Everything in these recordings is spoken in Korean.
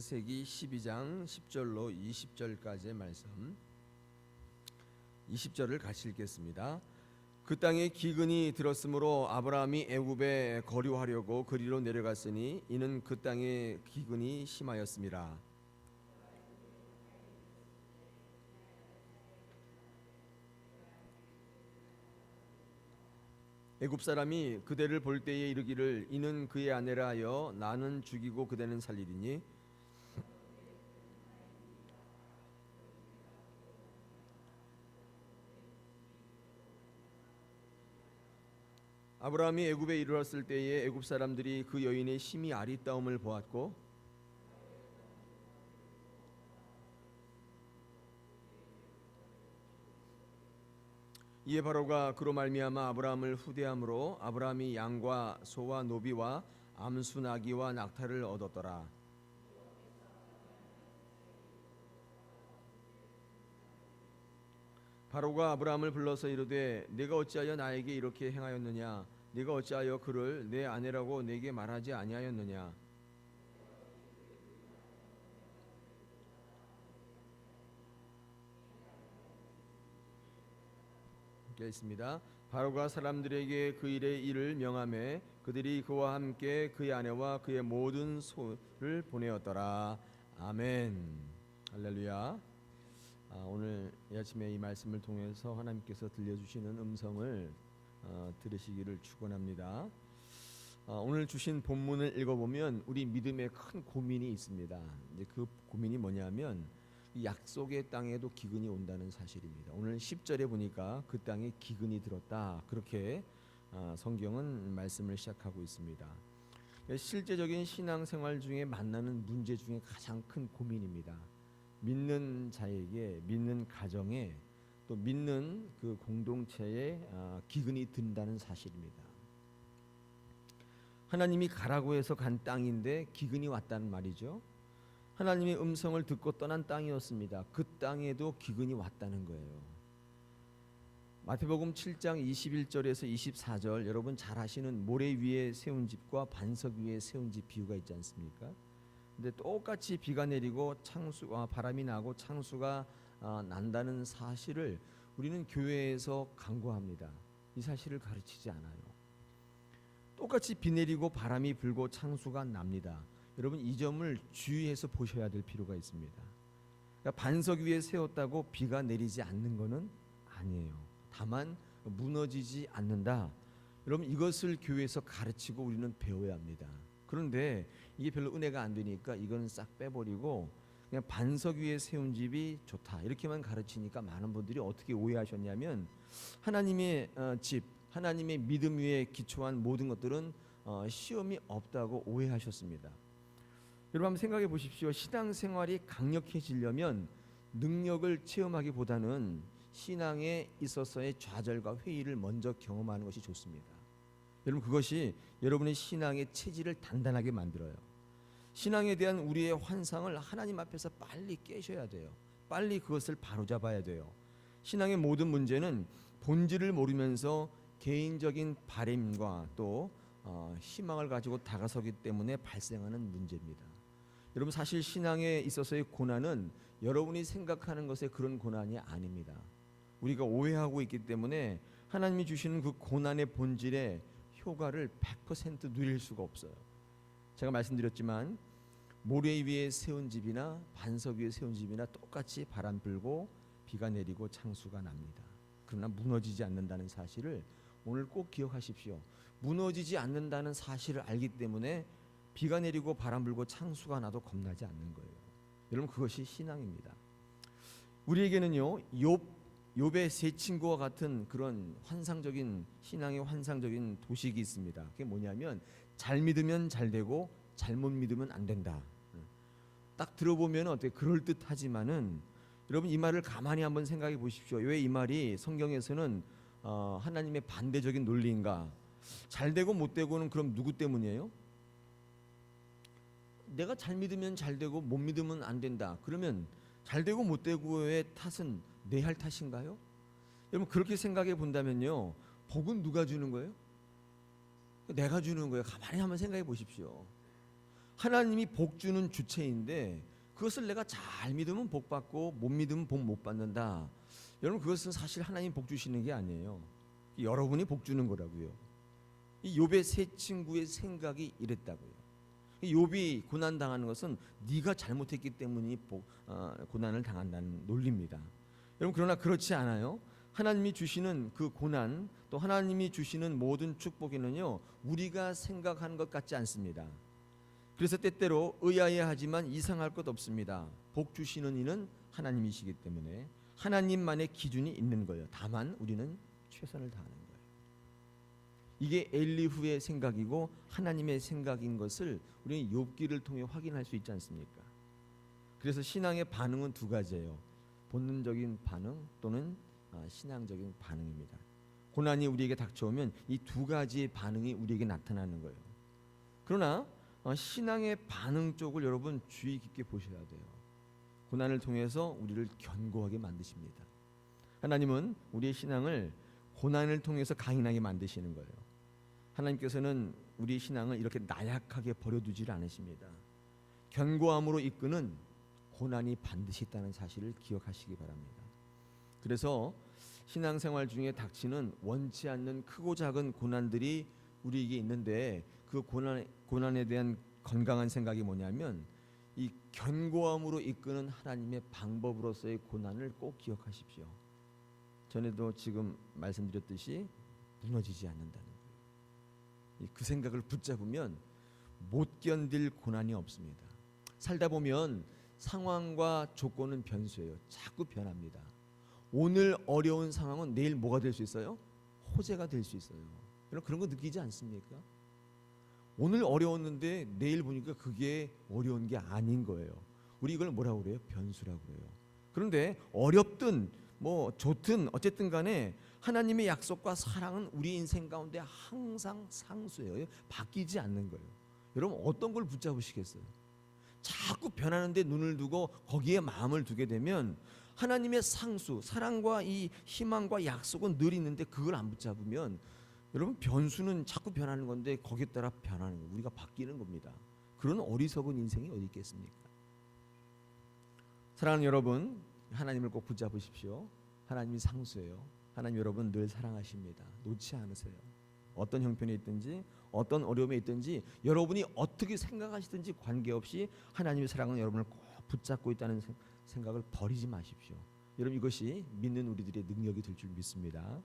창세기 12장 10절로 20절까지의 말씀, 20절을 같이 읽겠습니다. 그 땅에 기근이 들었으므로 아브라함이 애굽에 거류하려고 그리로 내려갔으니 이는 그 땅에 기근이 심하였음이라. 애굽 사람이 그대를 볼 때에 이르기를 이는 그의 아내라 하여 나는 죽이고 그대는 살리리니 아브라함이 애굽에 이르렀을 때에 애굽 사람들이 그 여인의 심히 아리따움을 보았고 이에 바로가 그로 말미암아 아브라함을 후대함으로 아브라함이 양과 소와 노비와 암수 나귀와 낙타를 얻었더라. 바로가 아브라함을 불러서 이르되 네가 어찌하여 나에게 이렇게 행하였느냐? 네가 어찌하여 그를 내 아내라고 내게 말하지 아니하였느냐? 있습니다. 바로가 사람들에게 그 일의 일을 명하매 그들이 그와 함께 그의 아내와 그의 모든 소를 보내었더라. 아멘. 할렐루야. 오늘 이 아침에 이 말씀을 통해서 하나님께서 들려주시는 음성을 들으시기를 축원합니다. 오늘 주신 본문을 읽어보면 우리 믿음에 큰 고민이 있습니다. 이제 그 고민이 뭐냐면 약속의 땅에도 기근이 온다는 사실입니다. 오늘 10절에 보니까 그 땅에 기근이 들었다, 그렇게 성경은 말씀을 시작하고 있습니다. 실제적인 신앙생활 중에 만나는 문제 중에 가장 큰 고민입니다. 믿는 자에게, 믿는 가정에, 또 믿는 그 공동체에 기근이 든다는 사실입니다. 하나님이 가라고 해서 간 땅인데 기근이 왔다는 말이죠. 하나님의 음성을 듣고 떠난 땅이었습니다. 그 땅에도 기근이 왔다는 거예요. 마태복음 7장 21절에서 24절, 여러분 잘 아시는 모래 위에 세운 집과 반석 위에 세운 집 비유가 있지 않습니까? 근데 똑같이 비가 내리고 바람이 나고 창수가 난다는 사실을 우리는 교회에서 강구합니다. 이 사실을 가르치지 않아요. 똑같이 비 내리고 바람이 불고 창수가 납니다. 여러분 이 점을 주의해서 보셔야 될 필요가 있습니다. 그러니까 반석 위에 세웠다고 비가 내리지 않는 것은 아니에요. 다만 무너지지 않는다. 여러분 이것을 교회에서 가르치고 우리는 배워야 합니다. 그런데 이게 별로 은혜가 안 되니까 이건 싹 빼버리고 그냥 반석 위에 세운 집이 좋다 이렇게만 가르치니까 많은 분들이 어떻게 오해하셨냐면 하나님의 집, 하나님의 믿음 위에 기초한 모든 것들은 시험이 없다고 오해하셨습니다. 여러분 한번 생각해 보십시오. 신앙생활이 강력해지려면 능력을 체험하기보다는 신앙에 있어서의 좌절과 회의를 먼저 경험하는 것이 좋습니다. 여러분 그것이 여러분의 신앙의 체질을 단단하게 만들어요. 신앙에 대한 우리의 환상을 하나님 앞에서 빨리 깨셔야 돼요. 빨리 그것을 바로잡아야 돼요. 신앙의 모든 문제는 본질을 모르면서 개인적인 바램과 또 희망을 가지고 다가서기 때문에 발생하는 문제입니다. 여러분 사실 신앙에 있어서의 고난은 여러분이 생각하는 것의 그런 고난이 아닙니다. 우리가 오해하고 있기 때문에 하나님이 주시는 그 고난의 본질의 효과를 100% 누릴 수가 없어요. 제가 말씀드렸지만 모래 위에 세운 집이나 반석 위에 세운 집이나 똑같이 바람 불고 비가 내리고 창수가 납니다. 그러나 무너지지 않는다는 사실을 오늘 꼭 기억하십시오. 무너지지 않는다는 사실을 알기 때문에 비가 내리고 바람 불고 창수가 나도 겁나지 않는 거예요. 여러분 그것이 신앙입니다. 우리에게는요 욥의 세 친구와 같은 그런 환상적인 신앙의 환상적인 도식이 있습니다. 그게 뭐냐면 잘 믿으면 잘 되고 잘못 믿으면 안 된다. 딱 들어보면 어떻게 그럴듯하지만은 여러분 이 말을 가만히 한번 생각해 보십시오. 왜 이 말이 성경에서는 하나님의 반대적인 논리인가? 잘 되고 못 되고는 그럼 누구 때문이에요? 내가 잘 믿으면 잘 되고 못 믿으면 안 된다. 그러면 잘 되고 못 되고의 탓은 내 할 탓인가요? 여러분 그렇게 생각해 본다면요, 복은 누가 주는 거예요? 내가 주는 거예요. 가만히 한번 생각해 보십시오. 하나님이 복 주는 주체인데 그것을 내가 잘 믿으면 복 받고 못 믿으면 복 못 받는다. 여러분, 그것은 사실 하나님 복 주시는 게 아니에요. 여러분이 복 주는 거라고요. 이 욥의 세 친구의 생각이 이랬다고요. 욥이 고난 당하는 것은 네가 잘못했기 때문에 고난을 당한다는 논리입니다. 여러분, 그러나 그렇지 않아요. 하나님이 주시는 그 고난, 또 하나님이 주시는 모든 축복에는요, 우리가 생각하는 것 같지 않습니다. 그래서 때때로 의아해하지만 이상할 것 없습니다. 복 주시는 이는 하나님이시기 때문에 하나님만의 기준이 있는 거예요. 다만 우리는 최선을 다하는 거예요. 이게 엘리후의 생각이고 하나님의 생각인 것을 우리는 욥기를 통해 확인할 수 있지 않습니까? 그래서 신앙의 반응은 두 가지예요. 본능적인 반응 또는 신앙적인 반응입니다. 고난이 우리에게 닥쳐오면 이 두 가지의 반응이 우리에게 나타나는 거예요. 그러나 신앙의 반응 쪽을 여러분 주의 깊게 보셔야 돼요. 고난을 통해서 우리를 견고하게 만드십니다. 하나님은 우리의 신앙을 고난을 통해서 강인하게 만드시는 거예요. 하나님께서는 우리 신앙을 이렇게 나약하게 버려두질 않으십니다. 견고함으로 이끄는 고난이 반드시 있다는 사실을 기억하시기 바랍니다. 그래서 신앙생활 중에 닥치는 원치 않는 크고 작은 고난들이 우리에게 있는데 그 고난에 대한 건강한 생각이 뭐냐면 이 견고함으로 이끄는 하나님의 방법으로서의 고난을 꼭 기억하십시오. 전에도 지금 말씀드렸듯이 무너지지 않는다는 거예요. 그 생각을 붙잡으면 못 견딜 고난이 없습니다. 살다 보면 상황과 조건은 변수예요. 자꾸 변합니다. 오늘 어려운 상황은 내일 뭐가 될 수 있어요? 호재가 될 수 있어요. 여러분, 그런 거 느끼지 않습니까? 오늘 어려웠는데 내일 보니까 그게 어려운 게 아닌 거예요. 우리 이걸 뭐라고 그래요? 변수라고 그래요. 그런데 어렵든 뭐 좋든 어쨌든 간에 하나님의 약속과 사랑은 우리 인생 가운데 항상 상수예요. 바뀌지 않는 거예요. 여러분, 어떤 걸 붙잡으시겠어요? 자꾸 변하는데 눈을 두고 거기에 마음을 두게 되면 하나님의 상수, 사랑과 이 희망과 약속은 늘 있는데 그걸 안 붙잡으면 여러분, 변수는 자꾸 변하는 건데 거기에 따라 변하는 거예요. 우리가 바뀌는 겁니다. 그런 어리석은 인생이 어디 있겠습니까? 사랑하는 여러분, 하나님을 꼭 붙잡으십시오. 하나님이 상수예요. 하나님 여러분 늘 사랑하십니다. 놓지 않으세요. 어떤 형편에 있든지 어떤 어려움에 있든지 여러분이 어떻게 생각하시든지 관계없이 하나님의 사랑은 여러분을 꼭 붙잡고 있다는 생각을 버리지 마십시오. 여러분, 이것이 믿는 우리들의 능력이 될 줄 믿습니다.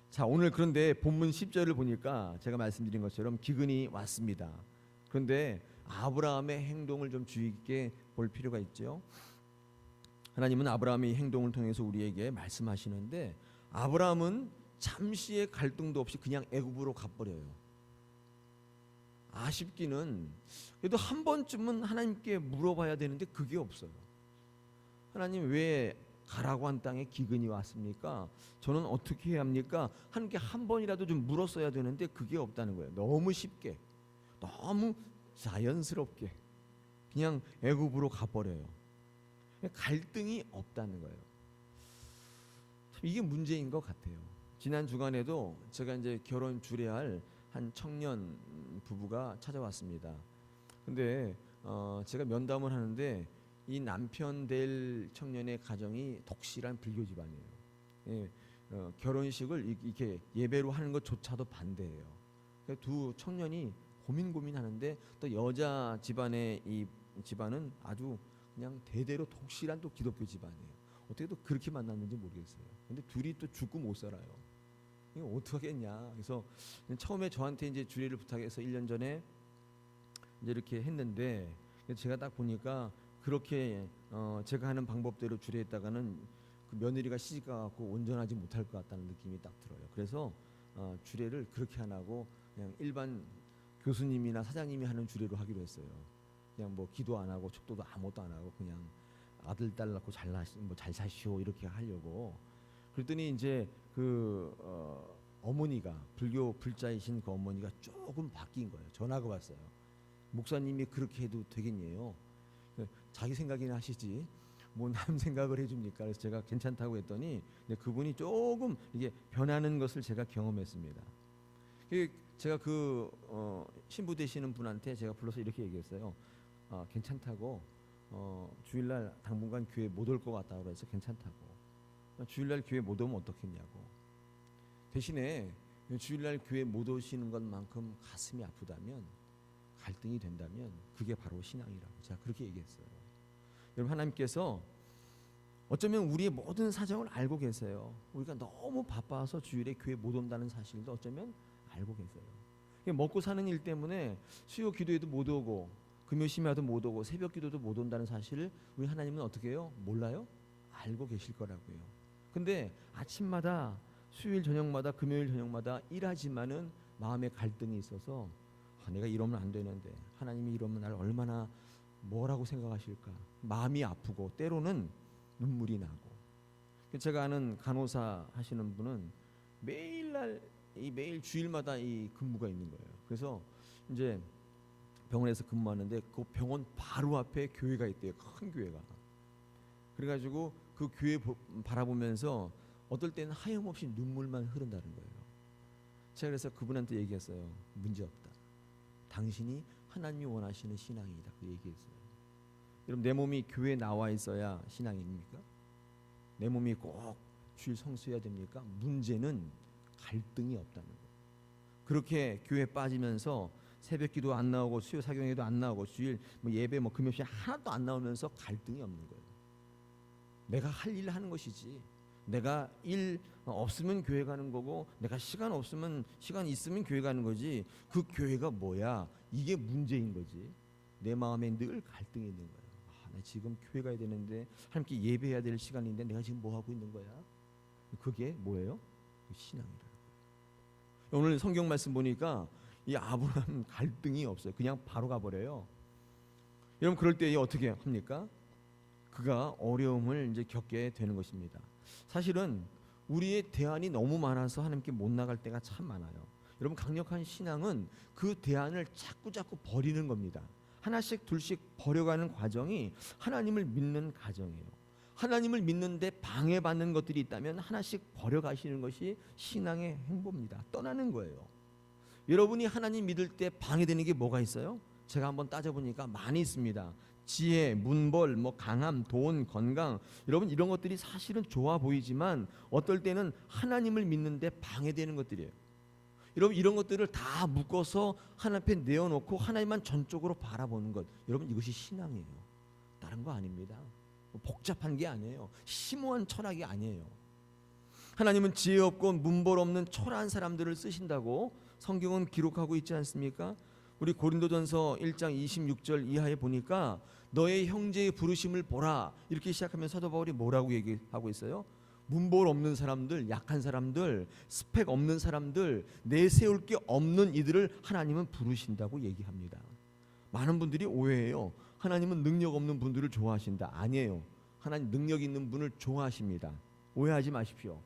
자, 오늘 그런데 본문 10절을 보니까 제가 말씀드린 것처럼 기근이 왔습니다. 그런데 아브라함의 행동을 좀 주의 깊게 볼 필요가 있죠. 하나님은 아브라함의 행동을 통해서 우리에게 말씀하시는데 아브라함은 잠시의 갈등도 없이 그냥 애굽으로 가버려요. 아쉽기는 그래도 한 번쯤은 하나님께 물어봐야 되는데 그게 없어요. 하나님, 왜 가라고 한 땅에 기근이 왔습니까? 저는 어떻게 해야 합니까? 하나님께 한 번이라도 좀 물었어야 되는데 그게 없다는 거예요. 너무 쉽게, 너무 자연스럽게 그냥 애굽으로 가버려요. 갈등이 없다는 거예요. 이게 문제인 것 같아요. 지난 주간에도 제가 이제 결혼 주례할 한 청년 부부가 찾아왔습니다. 근데 제가 면담을 하는데 이 남편 될 청년의 가정이 독실한 불교 집안이에요. 예, 결혼식을 이렇게 예배로 하는 것조차도 반대해요. 두 청년이 고민하는데 또 여자 집안의 이 집안은 아주 그냥 대대로 독실한 또 기독교 집안이에요. 어떻게 또 그렇게 만났는지 모르겠어요. 근데 둘이 또 죽고 못 살아요. 이거 어떻게 하겠냐. 그래서 처음에 저한테 이제 주례를 부탁해서 1년 전에 이제 이렇게 했는데 제가 딱 보니까 그렇게 제가 하는 방법대로 주례했다가는 그 며느리가 시집가갖고 온전하지 못할 것 같다는 느낌이 딱 들어요. 그래서 주례를 그렇게 안 하고 그냥 일반 교수님이나 사장님이 하는 주례로 하기로 했어요. 그냥 뭐 기도 안 하고 축도도 아무것도 안 하고 그냥 아들 딸 낳고 잘 사시오 이렇게 하려고. 그랬더니 이제 그 어머니가 불교 불자이신 그 어머니가 조금 바뀐 거예요. 전화가 왔어요. 목사님이 그렇게 해도 되겠니요? 자기 생각이나 하시지 뭐 남 생각을 해줍니까? 그래서 제가 괜찮다고 했더니 그분이 조금 이게 변하는 것을 제가 경험했습니다. 제가 신부 되시는 분한테 제가 불러서 이렇게 얘기했어요. 괜찮다고, 주일날 당분간 교회 못 올 것 같다고 그래서 괜찮다고. 주일날 교회 못 오면 어떻겠냐고. 대신에 주일날 교회 못 오시는 것만큼 가슴이 아프다면, 갈등이 된다면 그게 바로 신앙이라고 제가 그렇게 얘기했어요. 여러분, 하나님께서 어쩌면 우리의 모든 사정을 알고 계세요. 우리가 너무 바빠서 주일에 교회 못 온다는 사실도 어쩌면 알고 계세요. 먹고 사는 일 때문에 수요 기도에도 못 오고 금요 심야도 못 오고 새벽 기도도 못 온다는 사실을 우리 하나님은 어떻게 해요? 몰라요? 알고 계실 거라고요. 근데 아침마다 수요일 저녁마다 금요일 저녁마다 일하지만은 마음에 갈등이 있어서 내가 이러면 안 되는데 하나님이 이러면 나를 얼마나 뭐라고 생각하실까, 마음이 아프고 때로는 눈물이 나고. 제가 아는 간호사 하시는 분은 매일 주일마다 이 근무가 있는 거예요. 그래서 이제 병원에서 근무하는데 그 병원 바로 앞에 교회가 있대요. 큰 교회가. 그래가지고 그 교회 바라보면서 어떨 때는 하염없이 눈물만 흐른다는 거예요. 제가 그래서 그분한테 얘기했어요. 문제 없다. 당신이 하나님이 원하시는 신앙이다. 그 얘기했어요. 여러분, 내 몸이 교회에 나와 있어야 신앙입니까? 내 몸이 꼭 주일 성수해야 됩니까? 문제는 갈등이 없다는 거예요. 그렇게 교회 빠지면서 새벽 기도 안 나오고 수요 사경에도 안 나오고 주일 예배 금요일 하나도 안 나오면서 갈등이 없는 거예요. 내가 할 일을 하는 것이지, 내가 일 없으면 교회 가는 거고 내가 시간 있으면 교회 가는 거지, 그 교회가 뭐야, 이게 문제인 거지. 내 마음에 늘 갈등이 있는 거예요. 나 지금 교회 가야 되는데, 하나님께 예배해야 될 시간인데 내가 지금 뭐 하고 있는 거야? 그게 뭐예요? 신앙이라는 거예요. 오늘 성경 말씀 보니까 이 아브라함 갈등이 없어요. 그냥 바로 가버려요. 여러분, 그럴 때 어떻게 합니까? 그가 어려움을 이제 겪게 되는 것입니다. 사실은 우리의 대안이 너무 많아서 하나님께 못 나갈 때가 참 많아요. 여러분, 강력한 신앙은 그 대안을 자꾸 버리는 겁니다. 하나씩 둘씩 버려가는 과정이 하나님을 믿는 과정이에요. 하나님을 믿는데 방해받는 것들이 있다면 하나씩 버려가시는 것이 신앙의 행보입니다. 떠나는 거예요. 여러분이 하나님 믿을 때 방해되는 게 뭐가 있어요? 제가 한번 따져보니까 많이 있습니다. 지혜, 문벌, 강함, 돈, 건강, 여러분 이런 것들이 사실은 좋아 보이지만 어떨 때는 하나님을 믿는데 방해되는 것들이에요. 여러분, 이런 것들을 다 묶어서 하나님 앞에 내어놓고 하나님만 전적으로 바라보는 것, 여러분 이것이 신앙이에요. 다른 거 아닙니다. 복잡한 게 아니에요. 심오한 철학이 아니에요. 하나님은 지혜 없고 문벌 없는 초라한 사람들을 쓰신다고 성경은 기록하고 있지 않습니까? 우리 고린도전서 1장 26절 이하에 보니까 너의 형제의 부르심을 보라, 이렇게 시작하면 사도 바울이 뭐라고 얘기하고 있어요? 문벌 없는 사람들, 약한 사람들, 스펙 없는 사람들, 내세울 게 없는 이들을 하나님은 부르신다고 얘기합니다. 많은 분들이 오해해요. 하나님은 능력 없는 분들을 좋아하신다. 아니에요. 하나님 능력 있는 분을 좋아하십니다. 오해하지 마십시오.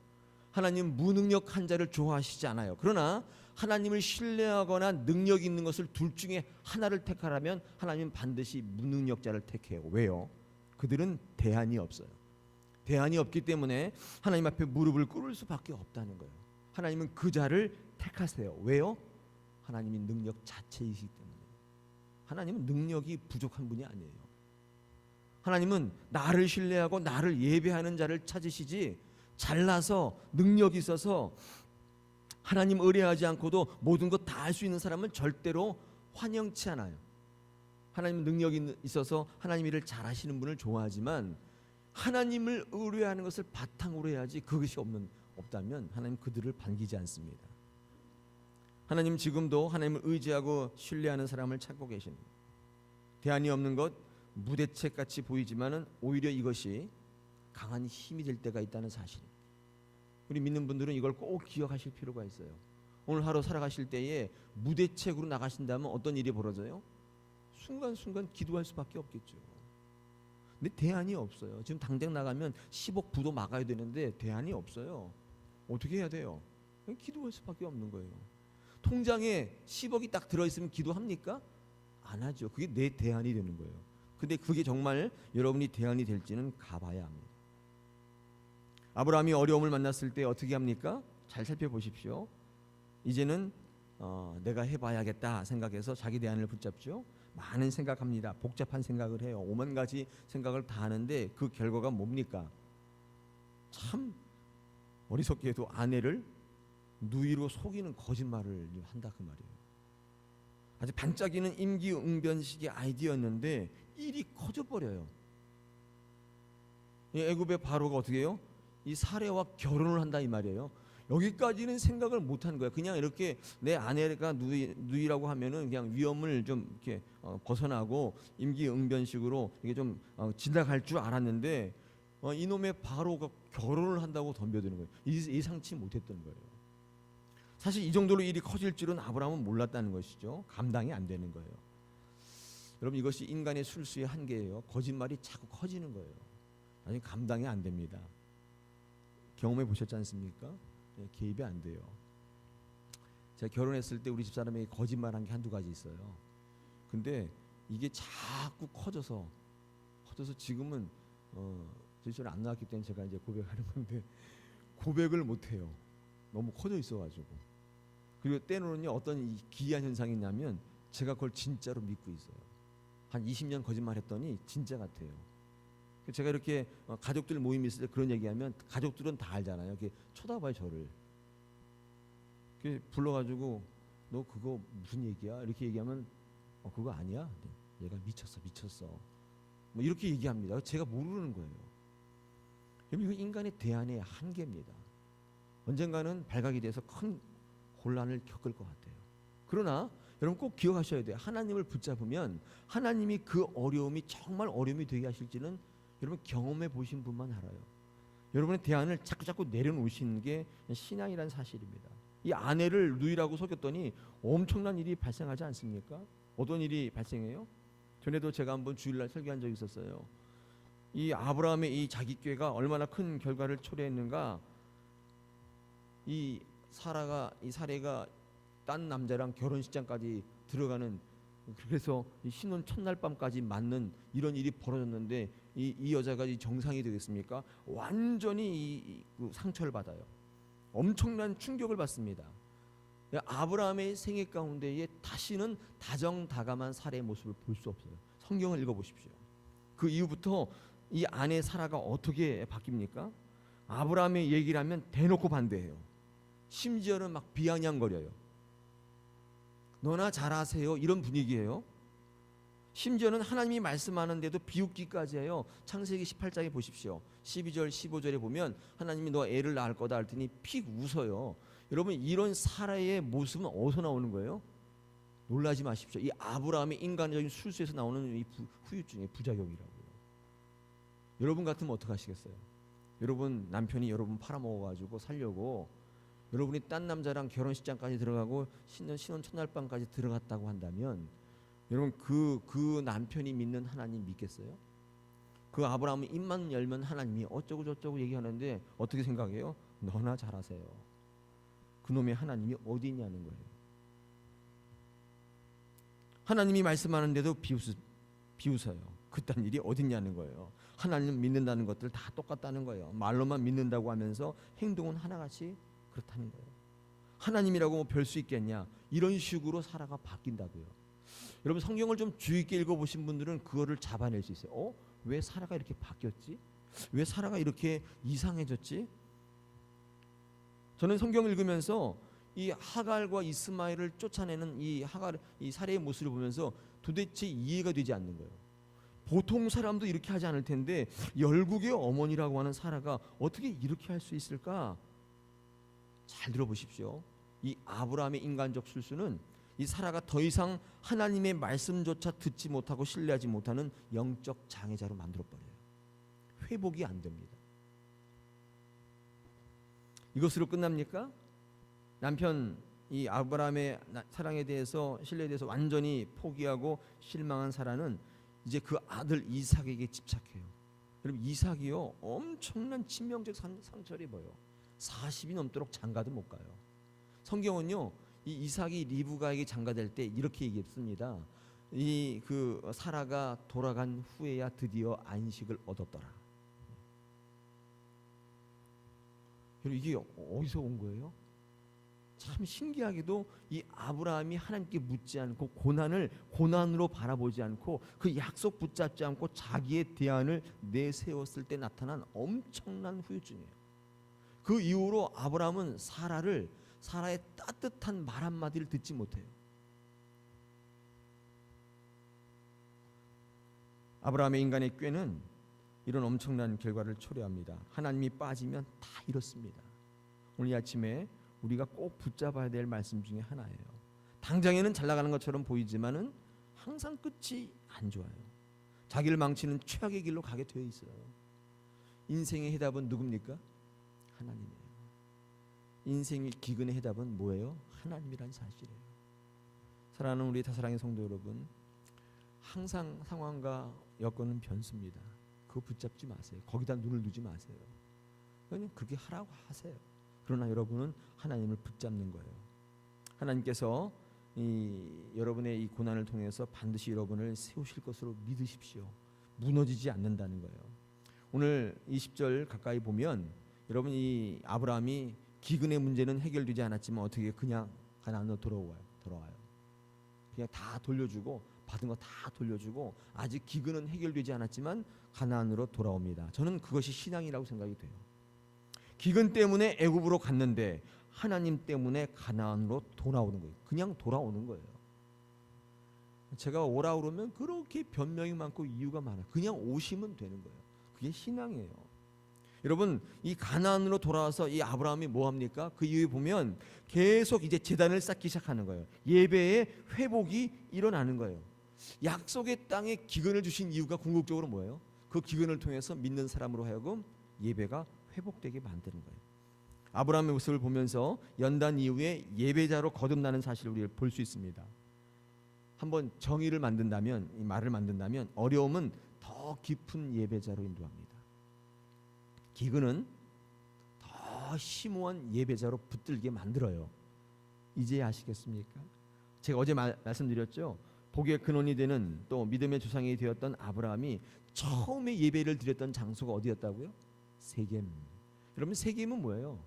하나님 무능력한 자를 좋아하시지 않아요. 그러나 하나님을 신뢰하거나 능력 있는 것을 둘 중에 하나를 택하라면 하나님은 반드시 무능력자를 택해요. 왜요? 그들은 대안이 없어요. 대안이 없기 때문에 하나님 앞에 무릎을 꿇을 수밖에 없다는 거예요. 하나님은 그 자를 택하세요. 왜요? 하나님이 능력 자체이시기 때문에. 하나님은 능력이 부족한 분이 아니에요. 하나님은 나를 신뢰하고 나를 예배하는 자를 찾으시지, 잘나서 능력이 있어서 하나님 의뢰하지 않고도 모든 것 다 할 수 있는 사람은 절대로 환영치 않아요. 하나님은 능력이 있어서 하나님 일을 잘하시는 분을 좋아하지만 하나님을 의뢰하는 것을 바탕으로 해야지, 그것이 없다면 하나님 그들을 반기지 않습니다. 하나님 지금도 하나님을 의지하고 신뢰하는 사람을 찾고 계십니다. 대안이 없는 것, 무대책같이 보이지만은 오히려 이것이 강한 힘이 될 때가 있다는 사실. 우리 믿는 분들은 이걸 꼭 기억하실 필요가 있어요. 오늘 하루 살아가실 때에 무대책으로 나가신다면 어떤 일이 벌어져요? 순간순간 기도할 수밖에 없겠죠. 근데 대안이 없어요. 지금 당장 나가면 10억 부도 막아야 되는데 대안이 없어요. 어떻게 해야 돼요? 기도할 수밖에 없는 거예요. 통장에 10억이 딱 들어있으면 기도합니까? 안 하죠. 그게 내 대안이 되는 거예요. 근데 그게 정말 여러분이 대안이 될지는 가봐야 합니다. 아브라함이 어려움을 만났을 때 어떻게 합니까? 잘 살펴보십시오. 이제는 내가 해봐야겠다 생각해서 자기 대안을 붙잡죠. 많은 생각합니다. 복잡한 생각을 해요. 오만 가지 생각을 다 하는데 그 결과가 뭡니까? 참 어리석게도 아내를 누이로 속이는 거짓말을 한다 그 말이에요. 아주 반짝이는 임기응변식의 아이디어였는데 일이 커져버려요. 이 애굽의 바로가 어떻게 해요? 이 사례와 결혼을 한다 이 말이에요. 여기까지는 생각을 못한 거예요. 그냥 이렇게 내 아내가 누이라고 하면은 그냥 위험을 좀 이렇게 벗어나고 임기응변식으로 이게 좀 지나갈 줄 알았는데 이놈의 바로가 결혼을 한다고 덤벼드는 거예요. 예상치 못했던 거예요. 사실 이 정도로 일이 커질 줄은 아브라함은 몰랐다는 것이죠. 감당이 안 되는 거예요. 여러분 이것이 인간의 술수의 한계예요. 거짓말이 자꾸 커지는 거예요. 나중에 감당이 안 됩니다. 경험해 보셨지 않습니까? 개입이 안 돼요. 제가 결혼했을 때 우리 집사람에게 거짓말한 게 한두 가지 있어요. 근데 이게 자꾸 커져서 지금은 저희 집에 안 나왔기 때문에 제가 이제 고백하는 건데 고백을 못 해요. 너무 커져 있어가지고. 그리고 때로는요 어떤 기이한 현상이 있냐면 제가 그걸 진짜로 믿고 있어요. 한 20년 거짓말했더니 진짜 같아요. 제가 이렇게 가족들 모임 있을 때 그런 얘기하면 가족들은 다 알잖아요. 이렇게 쳐다봐요 저를. 불러가지고 너 그거 무슨 얘기야? 이렇게 얘기하면 그거 아니야? 얘가 미쳤어. 뭐 이렇게 얘기합니다. 제가 모르는 거예요. 이거 인간의 대안의 한계입니다. 언젠가는 발각이 돼서 큰 혼란을 겪을 것 같아요. 그러나 여러분 꼭 기억하셔야 돼요. 하나님을 붙잡으면 하나님이 그 어려움이 정말 어려움이 되게 하실지는 여러분 경험해 보신 분만 알아요. 여러분의 대안을 자꾸 내려놓으시는 게 신앙이라는 사실입니다. 이 아내를 누이라고 속였더니 엄청난 일이 발생하지 않습니까? 어떤 일이 발생해요? 전에도 제가 한번 주일날 설교한 적이 있었어요. 이 아브라함의 이 자기꾀가 얼마나 큰 결과를 초래했는가. 이 사례가 딴 남자랑 결혼식장까지 들어가는, 그래서 신혼 첫날 밤까지 맞는 이런 일이 벌어졌는데 이 여자가 정상이 되겠습니까? 완전히 그 상처를 받아요. 엄청난 충격을 받습니다. 아브라함의 생애 가운데에 다시는 다정다감한 사례의 모습을 볼 수 없어요. 성경을 읽어보십시오. 그 이후부터 이 아내 사라가 어떻게 바뀝니까? 아브라함의 얘기를 하면 대놓고 반대해요. 심지어는 막 비아냥거려요. 너나 잘하세요 이런 분위기예요. 심지어는 하나님이 말씀하는데도 비웃기까지 해요. 창세기 18장에 보십시오. 12절 15절에 보면 하나님이 너 애를 낳을 거다 할 테니 픽 웃어요. 여러분 이런 사라의 모습은 어디서 나오는 거예요? 놀라지 마십시오. 이 아브라함의 인간적인 술수에서 나오는 이 후유증의 부작용이라고요. 여러분 같으면 어떡하시겠어요? 여러분 남편이 여러분 팔아먹어가지고 살려고 여러분이 딴 남자랑 결혼식장까지 들어가고 신혼 첫날 밤까지 들어갔다고 한다면 여러분 그 남편이 믿는 하나님 믿겠어요? 그 아브라함은 입만 열면 하나님이 어쩌고 저쩌고 얘기하는데 어떻게 생각해요? 너나 잘하세요. 그놈의 하나님이 어디 있냐는 거예요. 하나님이 말씀하는데도 비웃어요. 그딴 일이 어딨냐는 거예요. 하나님 믿는다는 것들 다 똑같다는 거예요. 말로만 믿는다고 하면서 행동은 하나같이 그렇다는 거예요. 하나님이라고 뭐 별 수 있겠냐, 이런 식으로 사라가 바뀐다고요. 여러분 성경을 좀 주의 있게 읽어보신 분들은 그거를 잡아낼 수 있어요. 왜 사라가 이렇게 바뀌었지? 왜 사라가 이렇게 이상해졌지? 저는 성경을 읽으면서 이 하갈과 이스마엘을 쫓아내는 이 사례의 모습을 보면서 도대체 이해가 되지 않는 거예요. 보통 사람도 이렇게 하지 않을 텐데 열국의 어머니라고 하는 사라가 어떻게 이렇게 할 수 있을까? 잘 들어보십시오. 이 아브라함의 인간적 실수는 이 사라가 더 이상 하나님의 말씀조차 듣지 못하고 신뢰하지 못하는 영적 장애자로 만들어버려요. 회복이 안 됩니다. 이것으로 끝납니까? 남편 이 아브라함의 사랑에 대해서, 신뢰에 대해서 완전히 포기하고 실망한 사라는 이제 그 아들 이삭에게 집착해요. 여러분 이삭이요 엄청난 치명적 상처를 입어요. 40이 넘도록 장가도 못 가요. 성경은요 이 이삭이 리브가에게 장가될 때 이렇게 얘기했습니다. 이 그 사라가 돌아간 후에야 드디어 안식을 얻었더라. 여러분 이게 어디서 온 거예요? 참 신기하게도 이 아브라함이 하나님께 묻지 않고 고난을 고난으로 바라보지 않고 그 약속 붙잡지 않고 자기의 대안을 내세웠을 때 나타난 엄청난 후유증이에요. 그 이후로 아브라함은 사라의 따뜻한 말 한마디를 듣지 못해요. 아브라함의 인간의 꾀는 이런 엄청난 결과를 초래합니다. 하나님이 빠지면 다 이렇습니다. 오늘 이 아침에 우리가 꼭 붙잡아야 될 말씀 중에 하나예요. 당장에는 잘 나가는 것처럼 보이지만은 항상 끝이 안 좋아요. 자기를 망치는 최악의 길로 가게 되어 있어요. 인생의 해답은 누굽니까? 하나님이에요. 인생의 기근의 해답은 뭐예요? 하나님이란 사실이에요. 사랑하는 우리 다사랑의 성도 여러분, 항상 상황과 여건은 변수입니다. 그거 붙잡지 마세요. 거기다 눈을 두지 마세요. 그냥 그렇게 하라고 하세요. 그러나 여러분은 하나님을 붙잡는 거예요. 하나님께서 여러분의 이 고난을 통해서 반드시 여러분을 세우실 것으로 믿으십시오. 무너지지 않는다는 거예요. 오늘 20절 가까이 보면 여러분, 이 아브라함이 기근의 문제는 해결되지 않았지만 어떻게 그냥 가나안으로 돌아와요. 그냥 다 돌려주고 받은 거 다 돌려주고 아직 기근은 해결되지 않았지만 가나안으로 돌아옵니다. 저는 그것이 신앙이라고 생각이 돼요. 기근 때문에 애굽으로 갔는데 하나님 때문에 가나안으로 돌아오는 거예요. 그냥 돌아오는 거예요. 제가 오라 그러면 그렇게 변명이 많고 이유가 많아요. 그냥 오시면 되는 거예요. 그게 신앙이에요. 여러분, 이 가나안으로 돌아와서 이 아브라함이 뭐 합니까? 그 이후에 보면 계속 이제 제단을 쌓기 시작하는 거예요. 예배의 회복이 일어나는 거예요. 약속의 땅에 기근을 주신 이유가 궁극적으로 뭐예요? 그 기근을 통해서 믿는 사람으로 하여금 예배가 회복되게 만드는 거예요. 아브라함의 모습을 보면서 연단 이후에 예배자로 거듭나는 사실을 우리가 볼 수 있습니다. 한번 정의를 만든다면, 이 말을 만든다면 어려움은 더 깊은 예배자로 인도합니다. 기근은 더 심오한 예배자로 붙들게 만들어요. 이제 아시겠습니까? 제가 어제 말씀드렸죠. 복의 근원이 되는 또 믿음의 조상이 되었던 아브라함이 처음에 예배를 드렸던 장소가 어디였다고요? 세겜. 여러분, 세겜은 뭐예요?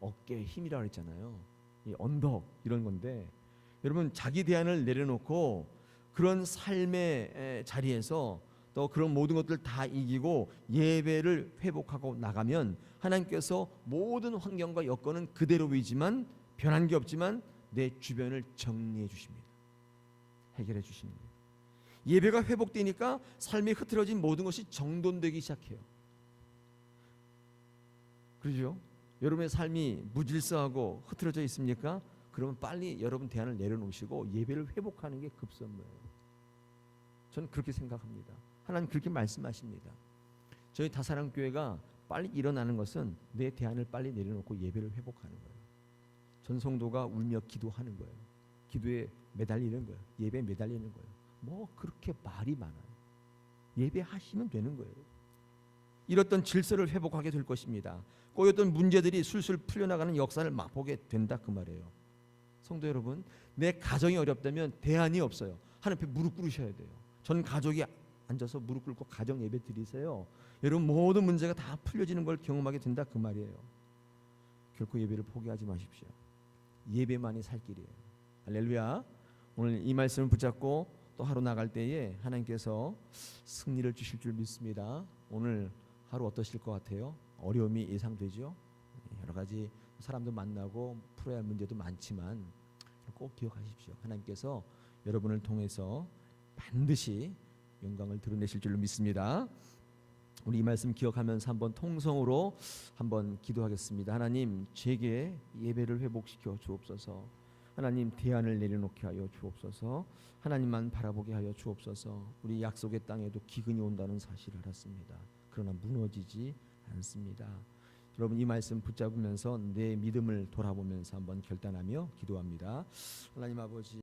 어깨의 힘이라고 했잖아요. 이 언덕 이런 건데, 여러분, 자기 대안을 내려놓고 그런 삶의 자리에서 또 그런 모든 것들 다 이기고 예배를 회복하고 나가면 하나님께서 모든 환경과 여건은 그대로 보이지만 변한 게 없지만 내 주변을 정리해 주십니다. 해결해 주시는 거예요. 예배가 회복되니까 삶이 흐트러진 모든 것이 정돈되기 시작해요. 그렇죠? 여러분의 삶이 무질서하고 흐트러져 있습니까? 그러면 빨리 여러분 대안을 내려놓으시고 예배를 회복하는 게 급선무예요. 저는 그렇게 생각합니다. 하나님 그렇게 말씀하십니다. 저희 다사랑교회가 빨리 일어나는 것은 내 대안을 빨리 내려놓고 예배를 회복하는 거예요. 전성도가 울며 기도하는 거예요. 기도에 매달리는 거예요. 예배에 매달리는 거예요. 뭐 그렇게 말이 많아요. 예배하시면 되는 거예요. 이렇던 질서를 회복하게 될 것입니다. 꼬였던 문제들이 술술 풀려나가는 역사를 맛보게 된다 그 말이에요. 성도 여러분, 내 가정이 어렵다면 대안이 없어요. 하나님 앞에 무릎 꿇으셔야 돼요. 전 가족이 앉아서 무릎 꿇고 가정 예배 드리세요. 여러분, 모든 문제가 다 풀려지는 걸 경험하게 된다 그 말이에요. 결코 예배를 포기하지 마십시오. 예배만이 살 길이에요. 할렐루야. 오늘 이 말씀을 붙잡고 또 하루 나갈 때에 하나님께서 승리를 주실 줄 믿습니다. 오늘 하루 어떠실 것 같아요? 어려움이 예상되죠? 여러 가지 사람도 만나고 풀어야 할 문제도 많지만 꼭 기억하십시오. 하나님께서 여러분을 통해서 반드시 영광을 드러내실 줄로 믿습니다. 우리 이 말씀 기억하면서 한번 통성으로 한번 기도하겠습니다. 하나님, 제게 예배를 회복시켜 주옵소서. 하나님, 대안을 내려놓게 하여 주옵소서. 하나님만 바라보게 하여 주옵소서. 우리 약속의 땅에도 기근이 온다는 사실을 알았습니다. 그러나 무너지지 않습니다. 여러분, 이 말씀 붙잡으면서 내 믿음을 돌아보면서 한번 결단하며 기도합니다. 하나님 아버지,